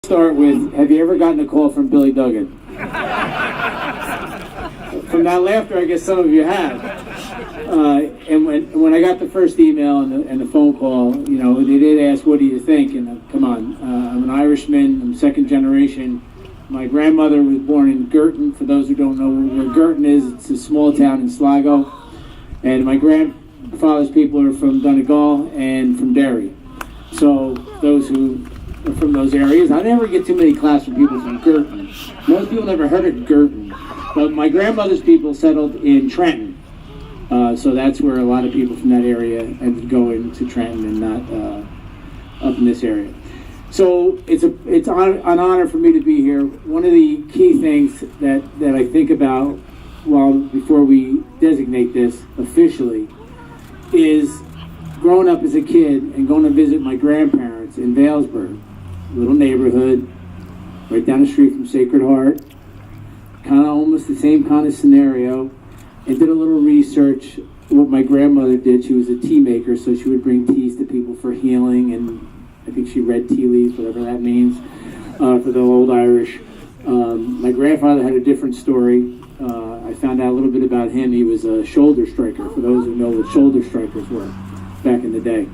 Start with, have you ever gotten a call from Billy Duggan? From that laughter, I guess some of you have. And when I got the first email and the phone call, you know, they did ask, what do you think? And come on, I'm an Irishman, I'm second generation. My grandmother was born in Girton. For those who don't know where Girton is, it's a small town in Sligo. And my grandfather's people are from Donegal and from Derry. So those who are from those areas, I never get too many claps from people from Girton. Most people never heard of Girton. But my grandmother's people settled in Trenton. So that's where a lot of people from that area ended up going to Trenton and not up in this area. So it's an honor for me to be here. One of the key things that I think about before we designate this officially is growing up as a kid and going to visit my grandparents in Vailsburg, a little neighborhood right down the street from Sacred Heart, kind of almost the same kind of scenario, and did a little research. What my grandmother did, she was a tea maker, so she would bring teas to people for healing, and I think she read tea leaves, whatever that means, for the old Irish. My grandfather had a different story. I found out a little bit about him. He was a shoulder striker, for those who know what shoulder strikers were back in the day.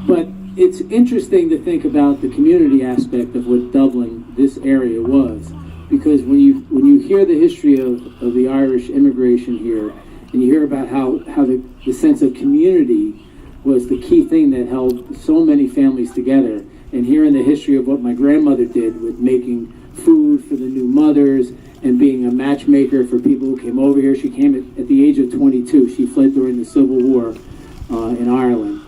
But it's interesting to think about the community aspect of what Dublin, this area, was. Because when you hear the history of the Irish immigration here, and you hear about how the sense of community was the key thing that held so many families together, and hearing the history of what my grandmother did with making food for the new mothers and being a matchmaker for people who came over here. She came at the age of 22. She fled during the Civil War in Ireland.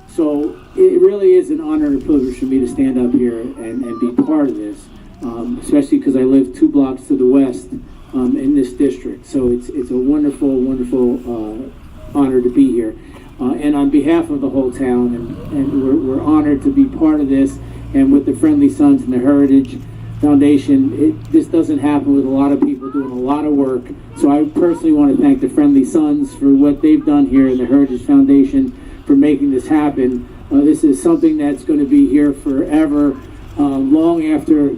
So it really is an honor and a privilege for me to stand up here and be part of this. Especially because I live 2 blocks to the west in this district. So it's a wonderful, wonderful honor to be here. And on behalf of the whole town, and we're honored to be part of this, and with the Friendly Sons and the Heritage Foundation, this doesn't happen with a lot of people doing a lot of work. So I personally want to thank the Friendly Sons for what they've done here, and the Heritage Foundation for making this happen. This is something that's going to be here forever, long after